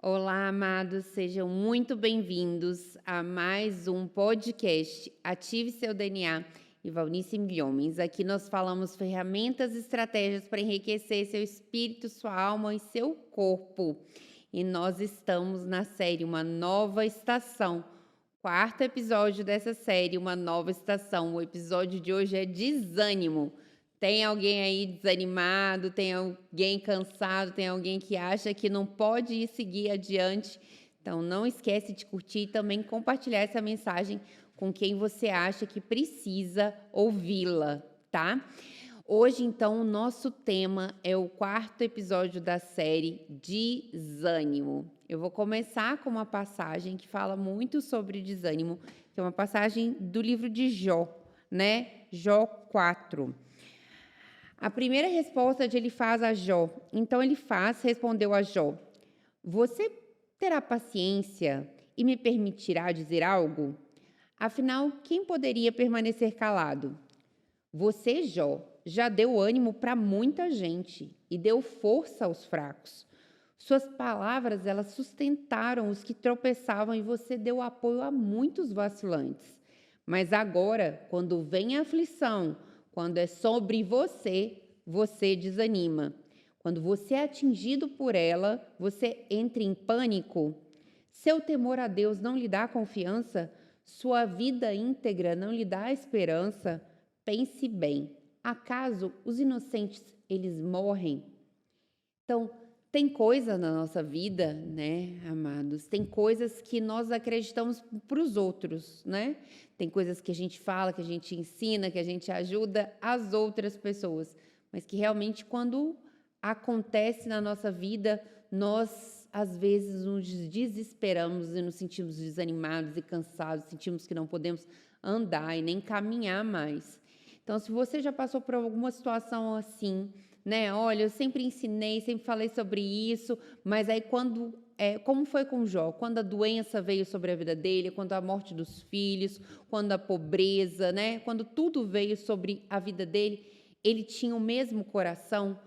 Olá, amados, sejam muito bem-vindos a mais um podcast Ative Seu DNA e Valnice Milhomens. Aqui nós falamos ferramentas e estratégias para enriquecer seu espírito, sua alma e seu corpo. E nós estamos na série Uma Nova Estação, quarto episódio dessa série, Uma Nova Estação. O episódio de hoje é Desânimo. Tem alguém aí desanimado, tem alguém cansado, tem alguém que acha que não pode ir seguir adiante. Então, não esquece de curtir e também compartilhar essa mensagem com quem você acha que precisa ouvi-la, tá? Hoje, então, o nosso tema é o quarto episódio da série Desânimo. Eu vou começar com uma passagem que fala muito sobre desânimo, que é uma passagem do livro de Jó, né? Jó 4. A primeira resposta de ele faz a Jó. Então respondeu a Jó: Você terá paciência e me permitirá dizer algo? Afinal, quem poderia permanecer calado? Você, Jó, já deu ânimo para muita gente e deu força aos fracos. Suas palavras, elas sustentaram os que tropeçavam e você deu apoio a muitos vacilantes. Mas agora, quando vem a aflição, quando é sobre você, você desanima. Quando você é atingido por ela, você entra em pânico. Seu temor a Deus não lhe dá confiança? Sua vida íntegra não lhe dá esperança? Pense bem. Acaso os inocentes, eles morrem? Então, tem coisa na nossa vida, né, amados? Tem coisas que nós acreditamos para os outros, né? Tem coisas que a gente fala, que a gente ensina, que a gente ajuda as outras pessoas, mas que realmente quando acontece na nossa vida, nós às vezes nos desesperamos e nos sentimos desanimados e cansados, sentimos que não podemos andar e nem caminhar mais. Então, se você já passou por alguma situação assim, né? Olha, eu sempre ensinei, sempre falei sobre isso, mas aí como foi com Jó? Quando a doença veio sobre a vida dele, quando a morte dos filhos, quando a pobreza, né? Quando tudo veio sobre a vida dele, ele tinha o mesmo coração,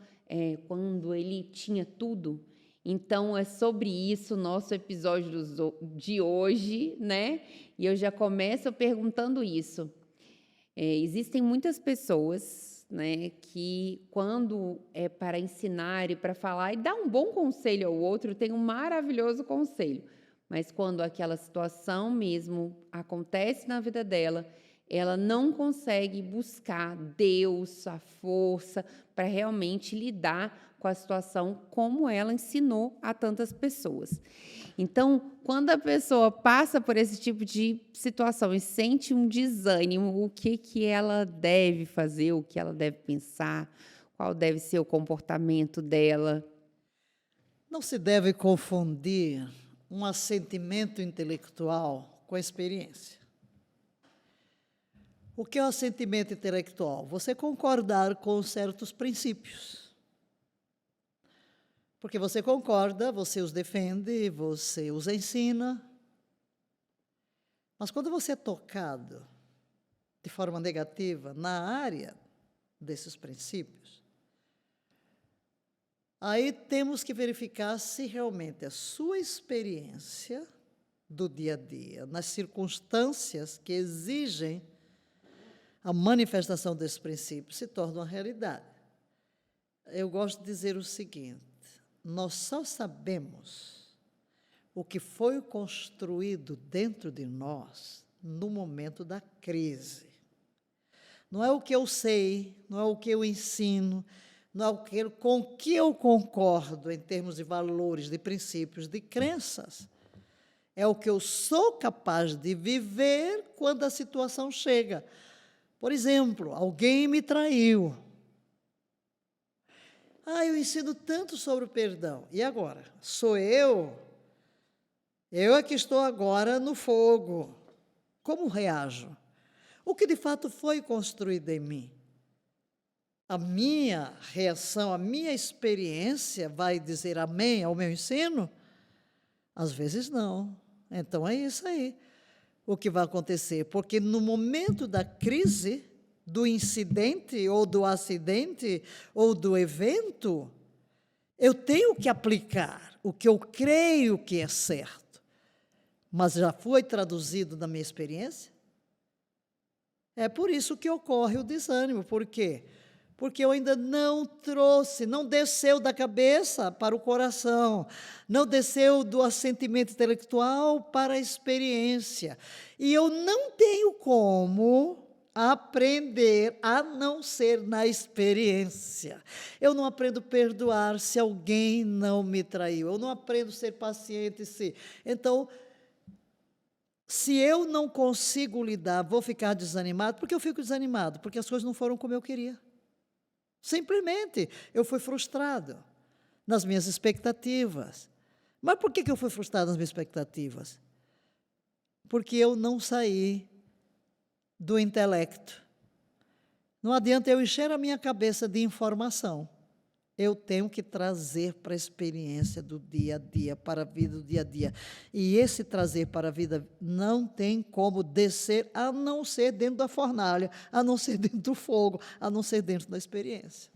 quando ele tinha tudo. Então, é sobre isso o nosso episódio de hoje, né? E eu já começo perguntando isso. Existem muitas pessoas, né, que quando é para ensinar e para falar e dar um bom conselho ao outro, tem um maravilhoso conselho. Mas quando aquela situação mesmo acontece na vida dela, ela não consegue buscar Deus, a força, para realmente lidar com a situação como ela ensinou a tantas pessoas. Então, quando a pessoa passa por esse tipo de situação e sente um desânimo, o que que ela deve fazer, o que ela deve pensar, qual deve ser o comportamento dela? Não se deve confundir um assentimento intelectual com a experiência. O que é o assentimento intelectual? Você concordar com certos princípios. Porque você concorda, você os defende, você os ensina. Mas quando você é tocado de forma negativa na área desses princípios, aí temos que verificar se realmente a sua experiência do dia a dia, nas circunstâncias que exigem a manifestação desse princípio, se torna uma realidade. Eu gosto de dizer o seguinte: nós só sabemos o que foi construído dentro de nós no momento da crise. Não é o que eu sei, não é o que eu ensino, não é o que, com que eu concordo em termos de valores, de princípios, de crenças. É o que eu sou capaz de viver quando a situação chega. Por exemplo, alguém me traiu. Eu ensino tanto sobre o perdão. E agora? Sou eu? Eu é que estou agora no fogo. Como reajo? O que de fato foi construído em mim? A minha reação, a minha experiência vai dizer amém ao meu ensino? Às vezes não. Então é isso aí o que vai acontecer. Porque no momento da crise, do incidente ou do acidente ou do evento, Eu tenho que aplicar o que eu creio que é certo, mas já foi traduzido na minha experiência? É por isso que ocorre o desânimo. Por quê? Porque eu ainda não trouxe, não desceu da cabeça para o coração, não desceu do assentimento intelectual para a experiência. E eu não tenho como aprender a não ser na experiência. Eu não aprendo a perdoar se alguém não me traiu. Eu não aprendo a ser paciente se. Então, se eu não consigo lidar, vou ficar desanimado. Por que eu fico desanimado? Porque as coisas não foram como eu queria. Simplesmente, eu fui frustrado nas minhas expectativas. Mas por que eu fui frustrado nas minhas expectativas? Porque eu não saí do intelecto. Não adianta eu encher a minha cabeça de informação. Eu tenho que trazer para a experiência do dia a dia, para a vida do dia a dia. E esse trazer para a vida não tem como descer, a não ser dentro da fornalha, a não ser dentro do fogo, a não ser dentro da experiência.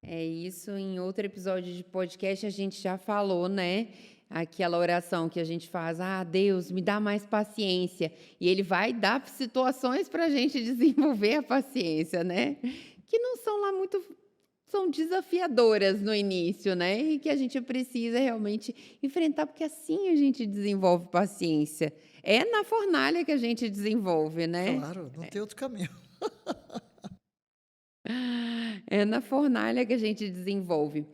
É isso, em outro episódio de podcast a gente já falou, né? Aquela oração que a gente faz, Deus, me dá mais paciência. E Ele vai dar situações para a gente desenvolver a paciência, né? Que não são lá muito, são desafiadoras no início, né? E que a gente precisa realmente enfrentar, porque assim a gente desenvolve paciência. É na fornalha que a gente desenvolve, né? Claro, não tem outro caminho. É na fornalha que a gente desenvolve.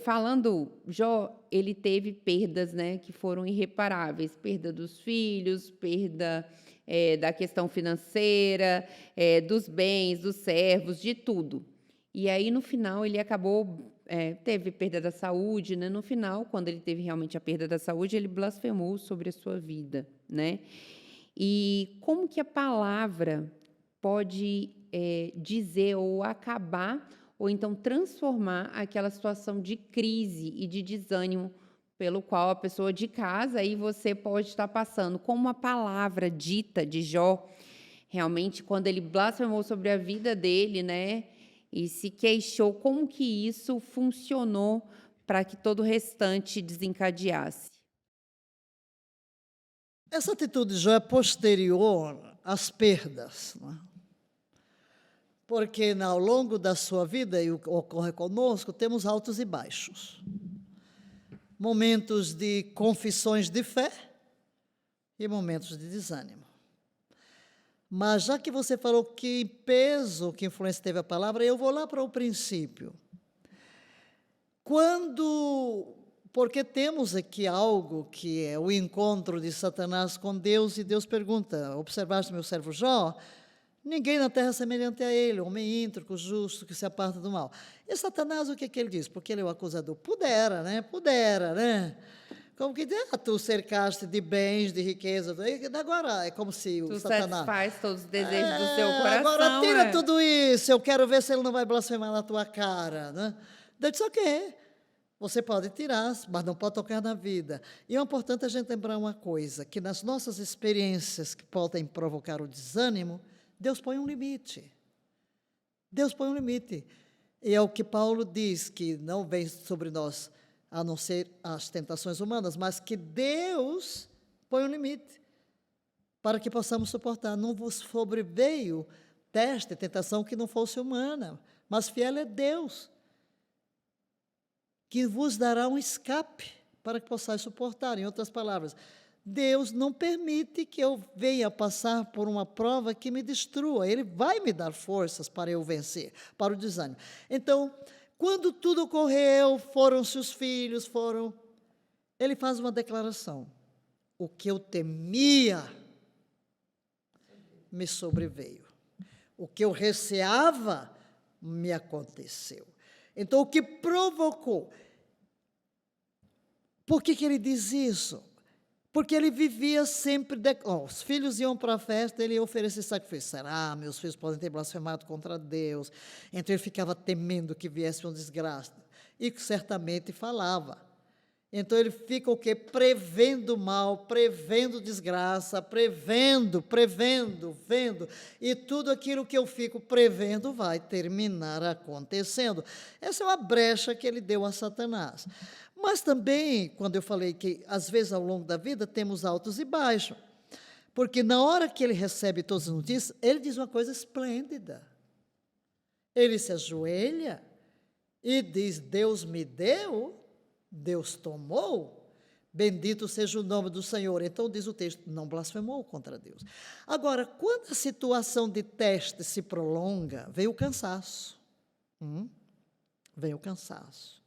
Falando, Jó, ele teve perdas, né, que foram irreparáveis, perda dos filhos, perda da questão financeira, dos bens, dos servos, de tudo. E aí, no final, ele acabou, teve perda da saúde, né? No final, quando ele teve realmente a perda da saúde, ele blasfemou sobre a sua vida, né? E como que a palavra pode dizer ou acabar, ou então transformar aquela situação de crise e de desânimo pelo qual a pessoa de casa aí você pode estar passando, como a palavra dita de Jó, realmente quando ele blasfemou sobre a vida dele, né, e se queixou, como que isso funcionou para que todo o restante desencadeasse? Essa atitude já é posterior às perdas, não é? Porque ao longo da sua vida, e ocorre conosco, temos altos e baixos. Momentos de confissões de fé e momentos de desânimo. Mas já que você falou que peso, que influência teve a palavra, eu vou lá para o princípio. Porque temos aqui algo que é o encontro de Satanás com Deus, e Deus pergunta, observaste meu servo Jó? Ninguém na terra é semelhante a ele, homem íntegro, justo, que se aparta do mal. E Satanás, o que é que ele diz? Porque ele é o acusador. Pudera, né? Pudera, né? Como que diz? Tu cercaste de bens, de riqueza. Agora é como se o Tu Satanás... satisfaz todos os desejos do seu coração. Agora tira tudo isso, eu quero ver se ele não vai blasfemar na tua cara, né? Deus disse, ok, você pode tirar, mas não pode tocar na vida. E é importante a gente lembrar uma coisa, que nas nossas experiências que podem provocar o desânimo, Deus põe um limite. Deus põe um limite. E é o que Paulo diz, que não vem sobre nós a não ser as tentações humanas, mas que Deus põe um limite para que possamos suportar. Não vos sobreveio teste, tentação que não fosse humana, mas fiel é Deus, que vos dará um escape para que possais suportar. Em outras palavras, Deus não permite que eu venha passar por uma prova que me destrua. Ele vai me dar forças para eu vencer, para o desânimo. Então, quando tudo ocorreu, foram-se os filhos, ele faz uma declaração. O que eu temia me sobreveio. O que eu receava me aconteceu. Então, o que provocou? Por que ele diz isso? Porque ele vivia sempre... os filhos iam para a festa, ele ia oferecer sacrifício. Será? Meus filhos podem ter blasfemado contra Deus. Então ele ficava temendo que viesse uma desgraça. E certamente falava. Então ele fica o quê? Prevendo mal, prevendo desgraça, prevendo, vendo. E tudo aquilo que eu fico prevendo vai terminar acontecendo. Essa é uma brecha que ele deu a Satanás. Mas também, quando eu falei que às vezes ao longo da vida temos altos e baixos, porque na hora que ele recebe todas as notícias, ele diz uma coisa esplêndida. Ele se ajoelha e diz: Deus me deu, Deus tomou, bendito seja o nome do Senhor. Então diz o texto, não blasfemou contra Deus. Agora, quando a situação de teste se prolonga, vem o cansaço. Vem o cansaço.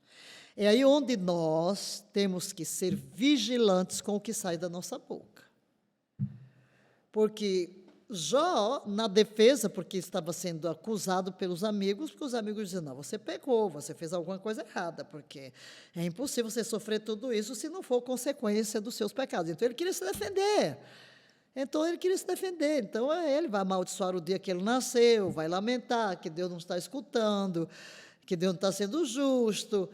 É aí onde nós temos que ser vigilantes com o que sai da nossa boca. Porque Jó, na defesa, porque estava sendo acusado pelos amigos, porque os amigos diziam, não, você pecou, você fez alguma coisa errada, porque é impossível você sofrer tudo isso se não for consequência dos seus pecados. Então, ele queria se defender. Então, ele vai amaldiçoar o dia que ele nasceu, vai lamentar que Deus não está escutando, que Deus não está sendo justo.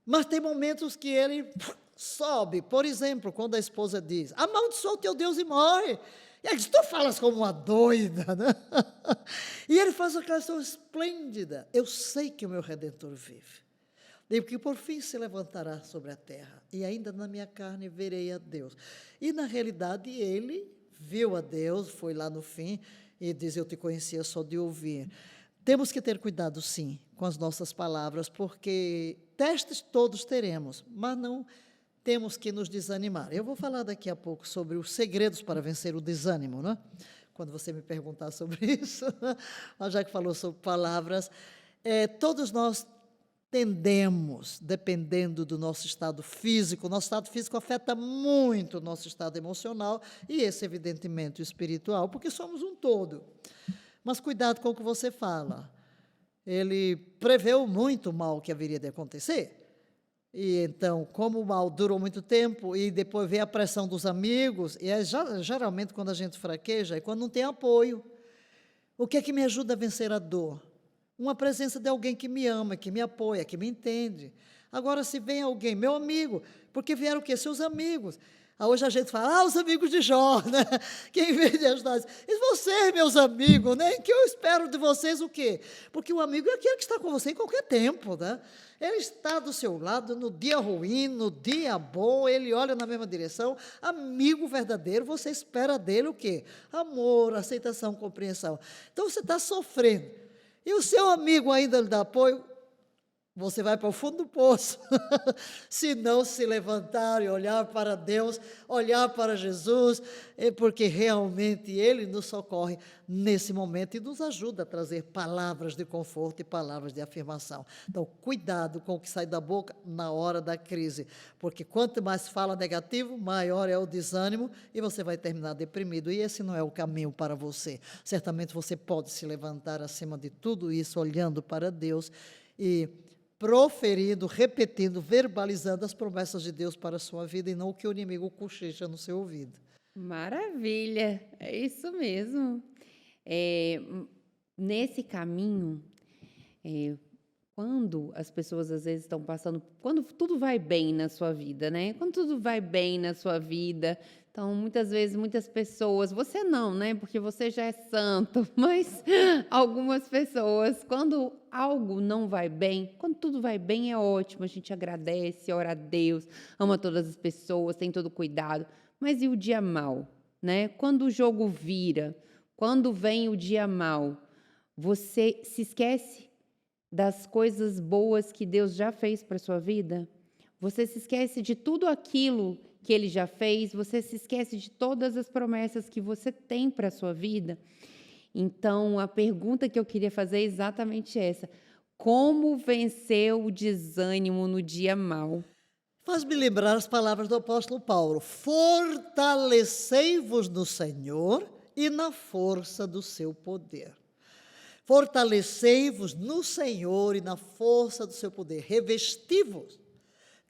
Mas tem momentos que ele sobe. Por exemplo, quando a esposa diz, amaldiçoa o teu Deus e morre. E ele diz, tu falas como uma doida, né? E ele faz aquela questão esplêndida. Eu sei que o meu Redentor vive. E que por fim se levantará sobre a terra. E ainda na minha carne verei a Deus. E na realidade ele viu a Deus, foi lá no fim e diz, eu te conhecia só de ouvir. Temos que ter cuidado, sim, com as nossas palavras, porque testes todos teremos, mas não temos que nos desanimar. Eu vou falar daqui a pouco sobre os segredos para vencer o desânimo, né? Quando você me perguntar sobre isso, mas já que falou sobre palavras, todos nós tendemos, dependendo do nosso estado físico, o nosso estado físico afeta muito o nosso estado emocional e esse, evidentemente, o espiritual, porque somos um todo. Mas cuidado com o que você fala. Ele preveu muito o mal que haveria de acontecer. E então, como o mal durou muito tempo e depois veio a pressão dos amigos, e geralmente quando a gente fraqueja é quando não tem apoio. O que é que me ajuda a vencer a dor? Uma presença de alguém que me ama, que me apoia, que me entende. Agora, se vem alguém, meu amigo, porque vieram o quê? Seus amigos. Hoje a gente fala, os amigos de Jó, né? Que em vez de ajudar, e vocês, meus amigos, né? Que eu espero de vocês o quê? Porque o amigo é aquele que está com você em qualquer tempo, né? Ele está do seu lado no dia ruim, no dia bom, ele olha na mesma direção. Amigo verdadeiro, você espera dele o quê? Amor, aceitação, compreensão. Então, você está sofrendo. E o seu amigo ainda lhe dá apoio? Você vai para o fundo do poço, se não se levantar e olhar para Deus, olhar para Jesus, porque realmente Ele nos socorre nesse momento e nos ajuda a trazer palavras de conforto e palavras de afirmação. Então, cuidado com o que sai da boca na hora da crise, porque quanto mais fala negativo, maior é o desânimo e você vai terminar deprimido, e esse não é o caminho para você. Certamente você pode se levantar acima de tudo isso, olhando para Deus e proferindo, repetindo, verbalizando as promessas de Deus para a sua vida e não o que o inimigo cochicha no seu ouvido. Maravilha, é isso mesmo. Nesse caminho, quando as pessoas às vezes estão passando, quando tudo vai bem na sua vida, né? Quando tudo vai bem na sua vida, então muitas vezes muitas pessoas, você não, né? Porque você já é santo, mas algumas pessoas, quando algo não vai bem, quando tudo vai bem é ótimo, a gente agradece, ora a Deus, ama todas as pessoas, tem todo cuidado, mas e o dia mal, né? Quando o jogo vira, quando vem o dia mal, você se esquece das coisas boas que Deus já fez para a sua vida? Você se esquece de tudo aquilo que Ele já fez? Você se esquece de todas as promessas que você tem para a sua vida? Então, a pergunta que eu queria fazer é exatamente essa. Como vencer o desânimo no dia mau? Faz-me lembrar as palavras do apóstolo Paulo. Fortalecei-vos no Senhor e na força do seu poder. Fortalecei-vos no Senhor e na força do seu poder. Revesti-vos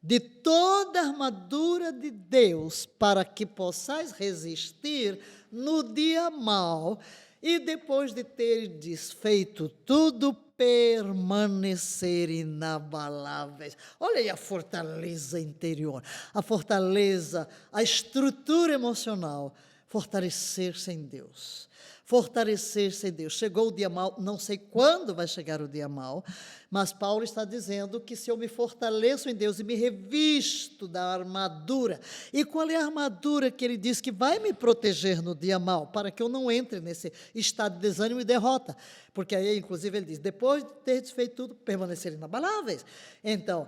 de toda a armadura de Deus, para que possais resistir no dia mau, e depois de ter desfeito tudo, permanecer inabaláveis. Olha aí a fortaleza interior, a fortaleza, a estrutura emocional. Fortalecer-se em Deus. Fortalecer-se em Deus. Chegou o dia mau, não sei quando vai chegar o dia mau, mas Paulo está dizendo que se eu me fortaleço em Deus e me revisto da armadura, e qual é a armadura que ele diz que vai me proteger no dia mau, para que eu não entre nesse estado de desânimo e derrota, porque aí inclusive ele diz, depois de ter desfeito tudo, permanecer inabaláveis. Então,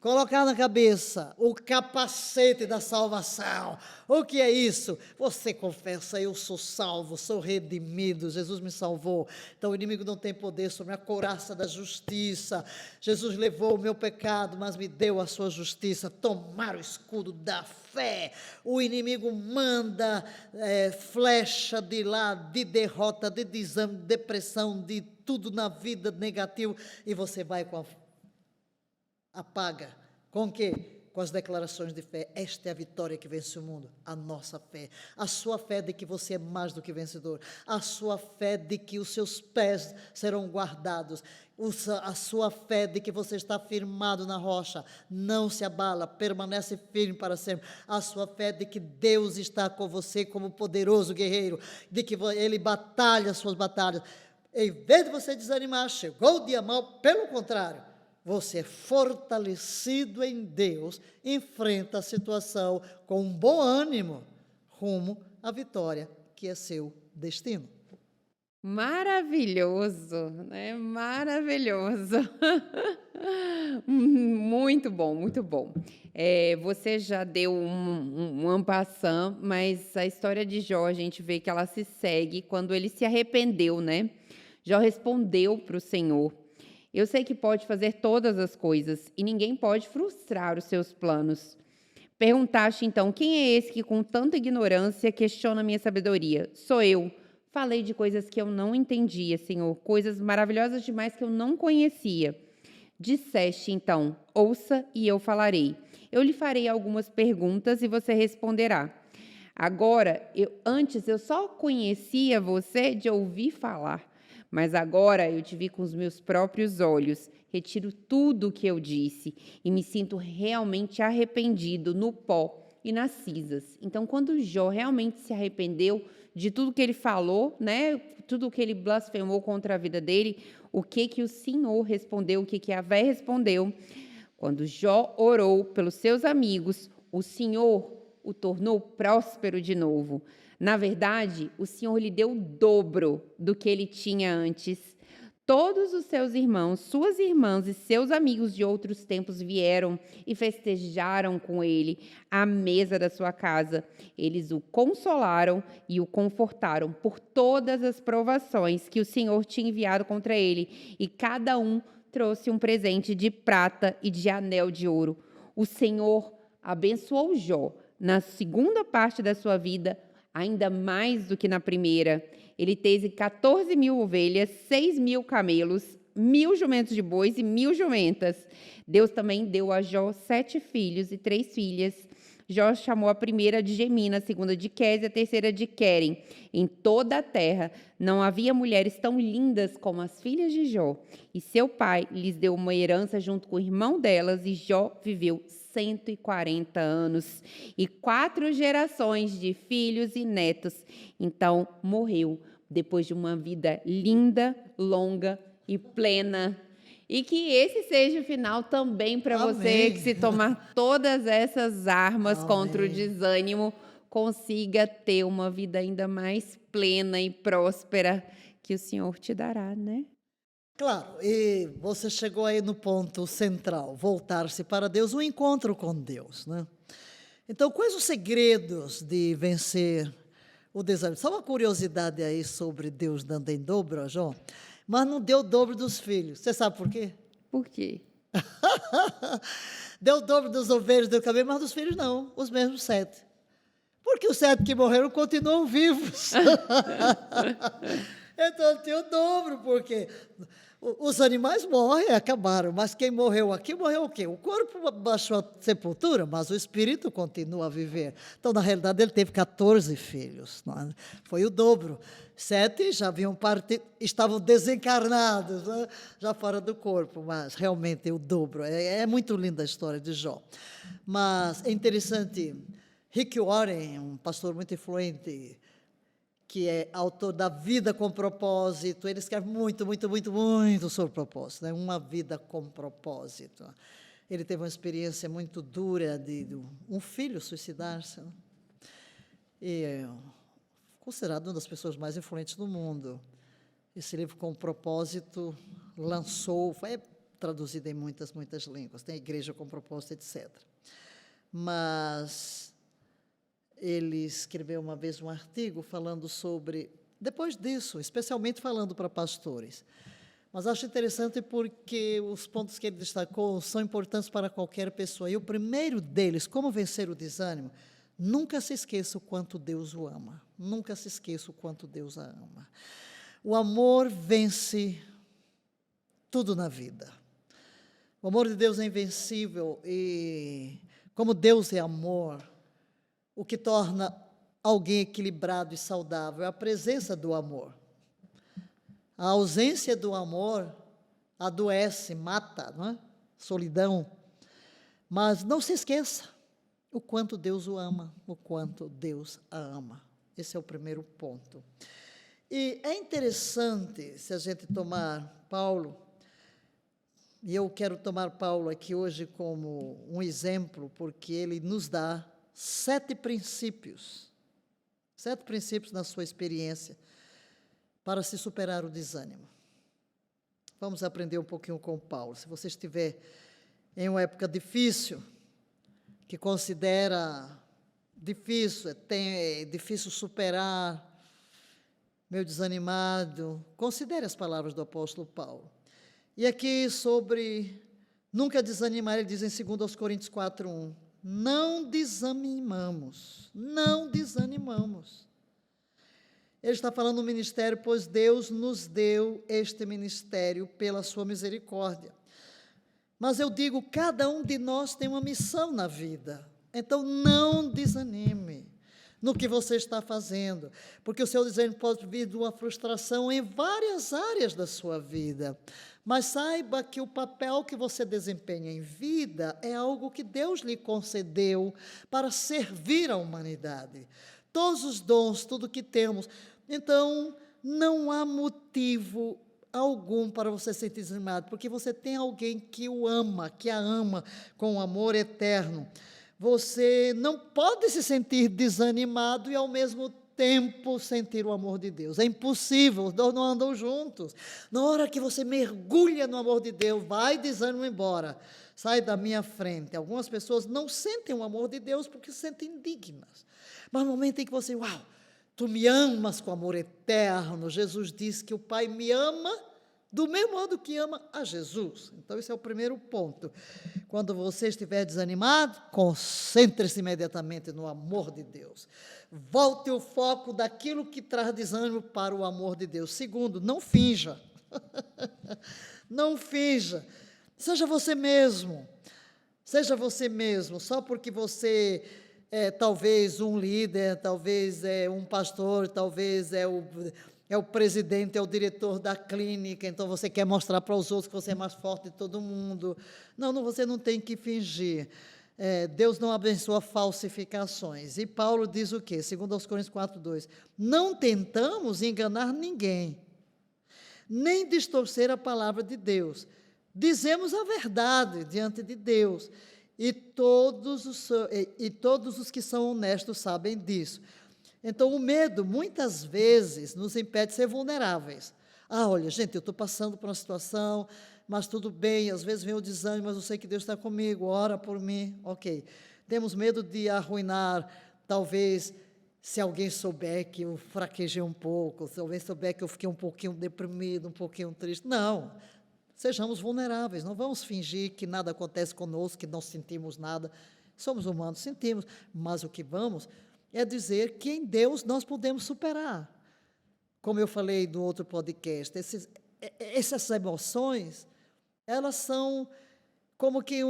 colocar na cabeça o capacete da salvação. O que é isso? Você confessa, eu sou salvo, sou redimido, Jesus me salvou. Então o inimigo não tem poder sobre a couraça da justiça. Jesus levou o meu pecado, mas me deu a sua justiça. Tomar o escudo da fé. O inimigo manda flecha de lá, de derrota, de desânimo, de depressão, de tudo na vida negativo, e você vai com apaga. Com o quê? Com as declarações de fé. Esta é a vitória que vence o mundo. A nossa fé. A sua fé de que você é mais do que vencedor. A sua fé de que os seus pés serão guardados. A sua fé de que você está firmado na rocha. Não se abala, permanece firme para sempre. A sua fé de que Deus está com você como poderoso guerreiro. De que Ele batalha as suas batalhas. Em vez de você desanimar, chegou o dia mau, pelo contrário. Você é fortalecido em Deus, enfrenta a situação com um bom ânimo, rumo à vitória, que é seu destino. Maravilhoso, né? Maravilhoso. Muito bom, muito bom. Você já deu um en passant, mas a história de Jó, a gente vê que ela se segue quando ele se arrependeu, né? Jó respondeu para o Senhor. Eu sei que pode fazer todas as coisas e ninguém pode frustrar os seus planos. Perguntaste então, quem é esse que com tanta ignorância questiona a minha sabedoria? Sou eu. Falei de coisas que eu não entendia, Senhor, coisas maravilhosas demais que eu não conhecia. Disseste então, ouça e eu falarei. Eu lhe farei algumas perguntas e você responderá. Agora, antes eu só conhecia você de ouvir falar. Mas agora eu te vi com os meus próprios olhos, retiro tudo o que eu disse e me sinto realmente arrependido no pó e nas cinzas. Então, quando Jó realmente se arrependeu de tudo que ele falou, né, tudo que ele blasfemou contra a vida dele, o que o Senhor respondeu, o que Yahvé respondeu? Quando Jó orou pelos seus amigos, o Senhor o tornou próspero de novo. Na verdade, o Senhor lhe deu o dobro do que ele tinha antes. Todos os seus irmãos, suas irmãs e seus amigos de outros tempos vieram e festejaram com ele à mesa da sua casa. Eles o consolaram e o confortaram por todas as provações que o Senhor tinha enviado contra ele, e cada um trouxe um presente de prata e de anel de ouro. O Senhor abençoou Jó na segunda parte da sua vida, ainda mais do que na primeira. Ele teve 14.000 ovelhas, 6.000 camelos, 1.000 jumentos de bois e 1.000 jumentas. Deus também deu a Jó 7 filhos e 3 filhas. Jó chamou a primeira de Gemina, a segunda de Quez e a terceira de Querem. Em toda a terra não havia mulheres tão lindas como as filhas de Jó. E seu pai lhes deu uma herança junto com o irmão delas, e Jó viveu 140 anos e 4 gerações de filhos e netos. Então morreu depois de uma vida linda, longa e plena. E que esse seja o final também para você, que se tomar todas essas armas contra o desânimo, consiga ter uma vida ainda mais plena e próspera que o Senhor te dará, né? Claro, e você chegou aí no ponto central, voltar-se para Deus, um encontro com Deus, né? Então, quais os segredos de vencer o desânimo? Só uma curiosidade aí sobre Deus dando em dobro a Jó, mas não deu o dobro dos filhos. Você sabe por quê? Por quê? Deu o dobro dos ovelhas, deu cabelo, mas dos filhos não, os mesmos 7. Porque os 7 que morreram continuam vivos. Então, tinha o dobro, porque Os animais morrem, acabaram, mas quem morreu aqui, morreu o quê? O corpo baixou a sepultura, mas o espírito continua a viver. Então, na realidade, ele teve 14 filhos, não é? Foi o dobro. 7 já haviam partido, estavam desencarnados, né? Já fora do corpo, mas realmente é o dobro. É muito linda a história de Jó. Mas é interessante, Rick Warren, um pastor muito influente, que é autor da Vida com Propósito, ele escreve muito, muito, muito, muito sobre propósito, né? Uma vida com propósito. Ele teve uma experiência muito dura de um filho suicidar-se, né? E é considerado uma das pessoas mais influentes do mundo. Esse livro com propósito lançou, foi traduzido em muitas, muitas línguas, tem Igreja com Propósito, etc. Mas ele escreveu uma vez um artigo falando sobre, depois disso, especialmente falando para pastores. Mas acho interessante porque os pontos que ele destacou são importantes para qualquer pessoa. E o primeiro deles, como vencer o desânimo, nunca se esqueça o quanto Deus o ama. Nunca se esqueça o quanto Deus a ama. O amor vence tudo na vida. O amor de Deus é invencível e, como Deus é amor, o que torna alguém equilibrado e saudável é a presença do amor. A ausência do amor adoece, mata, não é? Solidão. Mas não se esqueça o quanto Deus o ama, o quanto Deus a ama. Esse é o primeiro ponto. E é interessante, se a gente tomar Paulo, e eu quero tomar Paulo aqui hoje como um exemplo, porque ele nos dá 7 princípios na sua experiência para se superar o desânimo. Vamos aprender um pouquinho com Paulo. Se você estiver em uma época difícil, que considera difícil, é difícil superar, meio desanimado, considere as palavras do apóstolo Paulo. E aqui sobre nunca desanimar, ele diz em 2 Coríntios 4:1, não desanimamos. Ele está falando do ministério, pois Deus nos deu este ministério pela sua misericórdia. Mas eu digo, cada um de nós tem uma missão na vida. Então, não desanime no que você está fazendo, porque o seu desânimo pode vir de uma frustração em várias áreas da sua vida. Mas saiba que o papel que você desempenha em vida é algo que Deus lhe concedeu para servir à humanidade. Todos os dons, tudo que temos. Então, não há motivo algum para você ser desanimado, porque você tem alguém que o ama, que a ama com um amor eterno. Você não pode se sentir desanimado e, ao mesmo tempo, sentir o amor de Deus. É impossível, os dois não andam juntos. Na hora que você mergulha no amor de Deus, vai desânimo embora, sai da minha frente. Algumas pessoas não sentem o amor de Deus porque se sentem indignas. Mas no momento em que você, uau, tu me amas com amor eterno, Jesus disse que o Pai me ama do mesmo modo que ama a Jesus. Então, esse é o primeiro ponto. Quando você estiver desanimado, concentre-se imediatamente no amor de Deus. Volte o foco daquilo que traz desânimo para o amor de Deus. Segundo, não finja. Não finja. Seja você mesmo. Seja você mesmo. Só porque você é talvez um líder, talvez é um pastor, talvez é o presidente, é o diretor da clínica, então você quer mostrar para os outros que você é mais forte de todo mundo. Não, você não tem que fingir. Deus não abençoa falsificações. E Paulo diz o quê? 2 Coríntios 4:2. Não tentamos enganar ninguém, nem distorcer a palavra de Deus. Dizemos a verdade diante de Deus. E todos os que são honestos sabem disso. Então, o medo, muitas vezes, nos impede de ser vulneráveis. Olha, gente, eu estou passando por uma situação, mas tudo bem, às vezes vem o desânimo, mas eu sei que Deus está comigo, ora por mim, ok. Temos medo de arruinar, talvez, se alguém souber que eu fraquejei um pouco, se alguém souber que eu fiquei um pouquinho deprimido, um pouquinho triste. Não, sejamos vulneráveis, não vamos fingir que nada acontece conosco, que não sentimos nada. Somos humanos, sentimos, mas o que vamos é dizer que em Deus nós podemos superar. Como eu falei no outro podcast, essas emoções, elas são como que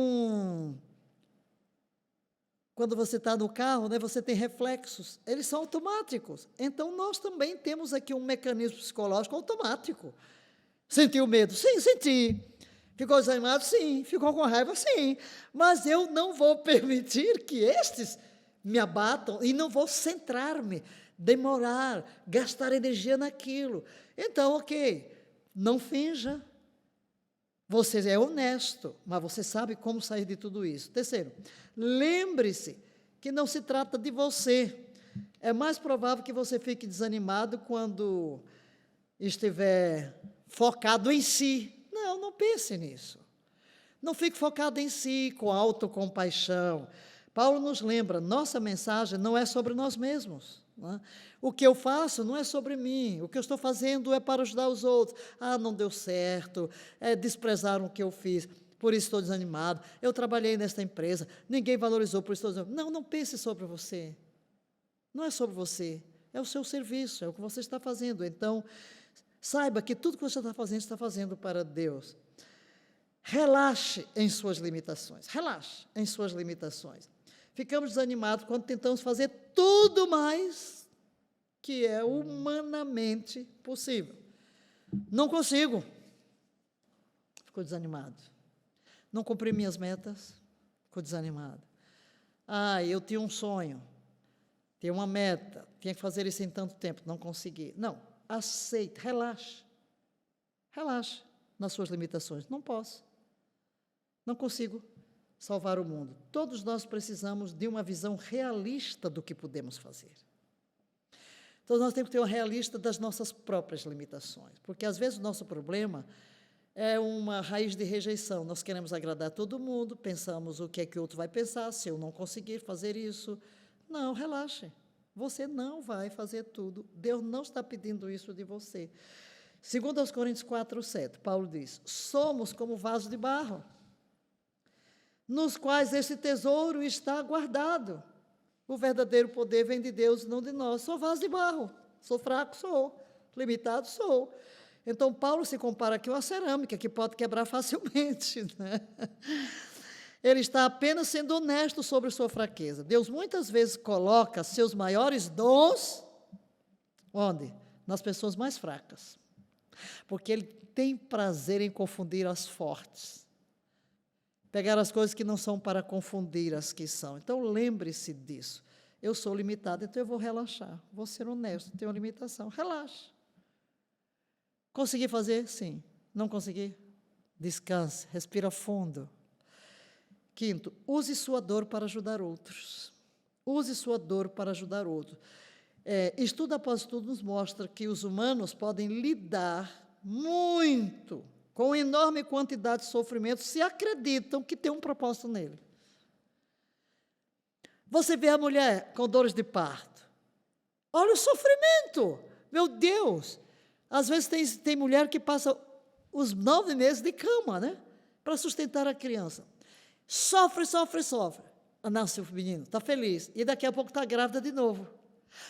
quando você está no carro, né, você tem reflexos, eles são automáticos. Então, nós também temos aqui um mecanismo psicológico automático. Sentiu medo? Sim, senti. Ficou desanimado? Sim. Ficou com raiva? Sim. Mas eu não vou permitir que estes me abatam e não vou centrar-me, demorar, gastar energia naquilo. Então, ok, não finja. Você é honesto, mas você sabe como sair de tudo isso. Terceiro, lembre-se que não se trata de você. É mais provável que você fique desanimado quando estiver focado em si. Não, não pense nisso. Não fique focado em si, com autocompaixão. Paulo nos lembra, nossa mensagem não é sobre nós mesmos. Não é? O que eu faço não é sobre mim, o que eu estou fazendo é para ajudar os outros. Ah, não deu certo, desprezaram o que eu fiz, por isso estou desanimado. Eu trabalhei nesta empresa, ninguém valorizou, por isso estou desanimado. Não, não pense sobre você. Não é sobre você, é o seu serviço, é o que você está fazendo. Então, saiba que tudo que você está fazendo para Deus. Relaxe em suas limitações, relaxe em suas limitações. Ficamos desanimados quando tentamos fazer tudo mais que é humanamente possível. Não consigo. Ficou desanimado. Não cumpri minhas metas. Ficou desanimado. Ah, eu tinha um sonho. Tinha uma meta. Tinha que fazer isso em tanto tempo. Não consegui. Não. Aceite. Relaxe. Relaxe nas suas limitações. Não posso. Não consigo salvar o mundo. Todos nós precisamos de uma visão realista do que podemos fazer. Então, nós temos que ter uma realista das nossas próprias limitações, porque às vezes o nosso problema é uma raiz de rejeição. Nós queremos agradar todo mundo, pensamos o que é que o outro vai pensar, se eu não conseguir fazer isso. Não, relaxe. Você não vai fazer tudo. Deus não está pedindo isso de você. Segundo aos Coríntios 4:7, Paulo diz, somos como vasos de barro, nos quais esse tesouro está guardado. O verdadeiro poder vem de Deus, não de nós. Sou vaso de barro, sou fraco, sou, limitado, sou. Então, Paulo se compara aqui a uma cerâmica, que pode quebrar facilmente, né? Ele está apenas sendo honesto sobre sua fraqueza. Deus muitas vezes coloca seus maiores dons, onde? Nas pessoas mais fracas. Porque Ele tem prazer em confundir as fortes. Pegar as coisas que não são para confundir as que são. Então, lembre-se disso. Eu sou limitado, então eu vou relaxar. Vou ser honesto, tenho uma limitação. Relaxe. Consegui fazer? Sim. Não consegui? Descanse, respira fundo. Quinto, use sua dor para ajudar outros. Use sua dor para ajudar outros. Estudo após estudo nos mostra que os humanos podem lidar muito com enorme quantidade de sofrimento, se acreditam que tem um propósito nele. Você vê a mulher com dores de parto. Olha o sofrimento. Meu Deus. Às vezes tem mulher que passa os 9 meses de cama, né? Para sustentar a criança. Sofre. Nasce o menino, está feliz. E daqui a pouco está grávida de novo.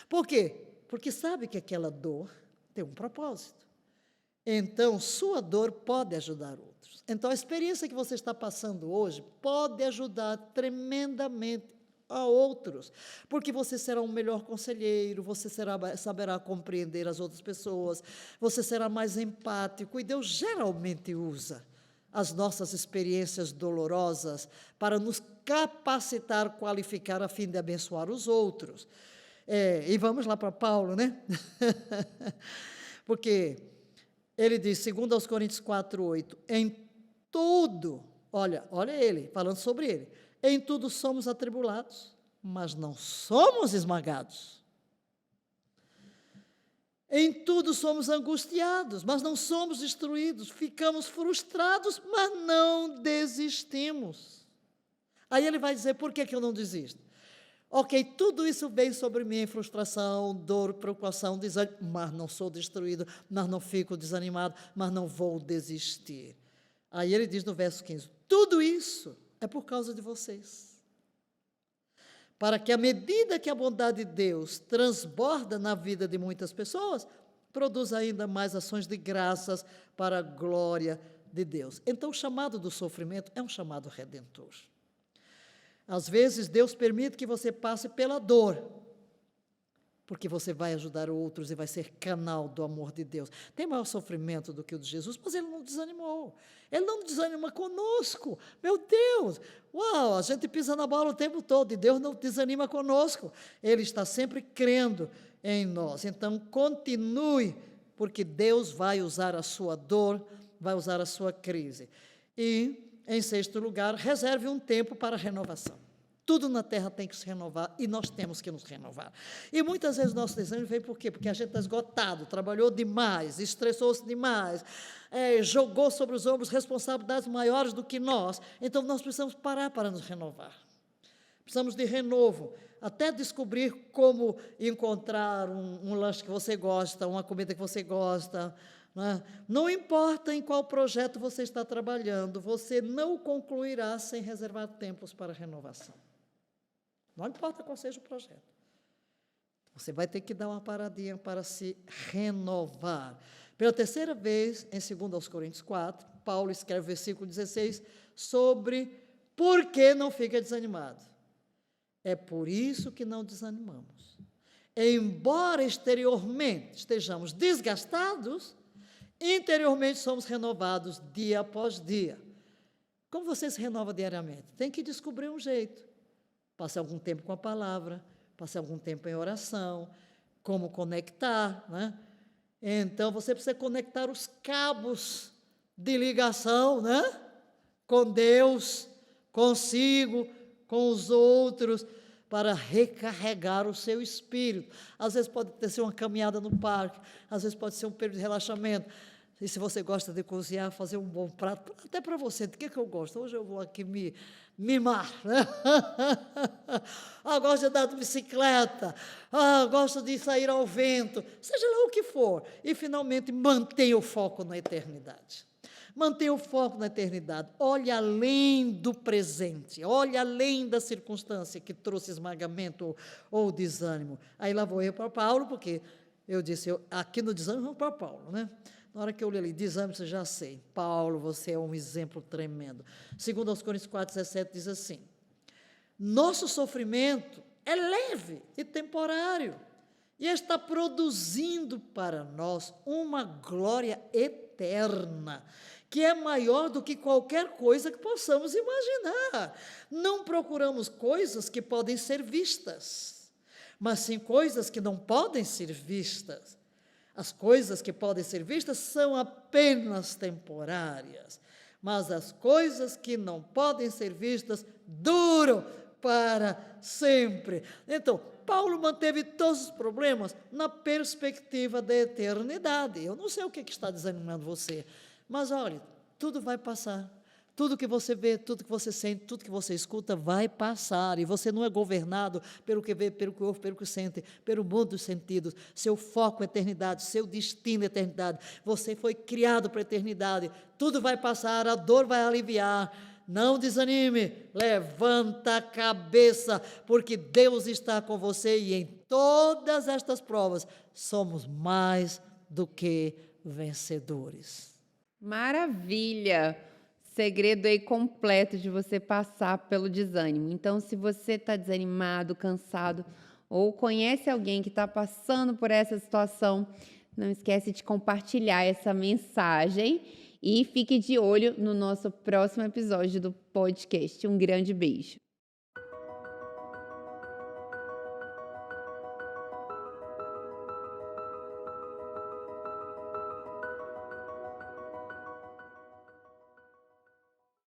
Por quê? Porque sabe que aquela dor tem um propósito. Então, sua dor pode ajudar outros. Então, a experiência que você está passando hoje pode ajudar tremendamente a outros, porque você será um melhor conselheiro, você saberá compreender as outras pessoas, você será mais empático, e Deus geralmente usa as nossas experiências dolorosas para nos capacitar, qualificar, a fim de abençoar os outros. E vamos lá para Paulo, né? Porque ele diz, segundo aos Coríntios 4:8, em tudo, olha ele, falando sobre ele, em tudo somos atribulados, mas não somos esmagados. Em tudo somos angustiados, mas não somos destruídos. Ficamos frustrados, mas não desistimos. Aí ele vai dizer, por que eu não desisto? Ok, tudo isso vem sobre mim, frustração, dor, preocupação, desânimo, mas não sou destruído, mas não fico desanimado, mas não vou desistir. Aí ele diz no verso 15, tudo isso é por causa de vocês. Para que, à medida que a bondade de Deus transborda na vida de muitas pessoas, produz ainda mais ações de graças para a glória de Deus. Então, o chamado do sofrimento é um chamado redentor. Às vezes, Deus permite que você passe pela dor, porque você vai ajudar outros e vai ser canal do amor de Deus. Tem maior sofrimento do que o de Jesus, mas ele não desanimou. Ele não desanima conosco. Meu Deus! Uau! A gente pisa na bola o tempo todo e Deus não desanima conosco. Ele está sempre crendo em nós. Então, continue, porque Deus vai usar a sua dor, vai usar a sua crise. E, em sexto lugar, reserve um tempo para a renovação. Tudo na terra tem que se renovar e nós temos que nos renovar. E muitas vezes o nosso desânimo vem por quê? Porque a gente está esgotado, trabalhou demais, estressou-se demais, jogou sobre os ombros responsabilidades maiores do que nós. Então nós precisamos parar para nos renovar. Precisamos de renovo, até descobrir como encontrar um lanche que você gosta, uma comida que você gosta. Não importa em qual projeto você está trabalhando, você não concluirá sem reservar tempos para renovação. Não importa qual seja o projeto. Você vai ter que dar uma paradinha para se renovar. Pela terceira vez, em 2 Coríntios 4, Paulo escreve o versículo 16 sobre por que não fica desanimado. É por isso que não desanimamos. Embora exteriormente estejamos desgastados, interiormente somos renovados dia após dia. Como você se renova diariamente? Tem que descobrir um jeito. Passe algum tempo com a palavra, passe algum tempo em oração, como conectar, né? Então, você precisa conectar os cabos de ligação, né? Com Deus, consigo, com os outros, para recarregar o seu espírito. Às vezes pode ser uma caminhada no parque, às vezes pode ser um período de relaxamento. E se você gosta de cozinhar, fazer um bom prato, até para você, do que eu gosto? Hoje eu vou aqui me mimar, né? Gosto de andar de bicicleta, gosto de sair ao vento, seja lá o que for. E, finalmente, mantenha o foco na eternidade. Mantenha o foco na eternidade. Olhe além do presente, olhe além da circunstância que trouxe esmagamento ou desânimo. Aí lá vou eu para Paulo, porque eu disse, aqui no desânimo, vamos para Paulo, né? Na hora que eu li ali, desânimo, você já sei. Paulo, você é um exemplo tremendo. 2 Coríntios 4,17 diz assim: nosso sofrimento é leve e temporário, e está produzindo para nós uma glória eterna, que é maior do que qualquer coisa que possamos imaginar. Não procuramos coisas que podem ser vistas, mas sim coisas que não podem ser vistas. As coisas que podem ser vistas são apenas temporárias, mas as coisas que não podem ser vistas duram para sempre. Então, Paulo manteve todos os problemas na perspectiva da eternidade. Eu não sei o que está desanimando você, mas olha, tudo vai passar. Tudo que você vê, tudo que você sente, tudo que você escuta vai passar, e você não é governado pelo que vê, pelo que ouve, pelo que sente, pelo mundo dos sentidos. Seu foco é a eternidade, seu destino é a eternidade. Você foi criado para a eternidade. Tudo vai passar, a dor vai aliviar. Não desanime, levanta a cabeça, porque Deus está com você, e em todas estas provas somos mais do que vencedores. Maravilha! Segredo aí completo de você passar pelo desânimo. Então, se você está desanimado, cansado, ou conhece alguém que está passando por essa situação, não esquece de compartilhar essa mensagem e fique de olho no nosso próximo episódio do podcast. Um grande beijo!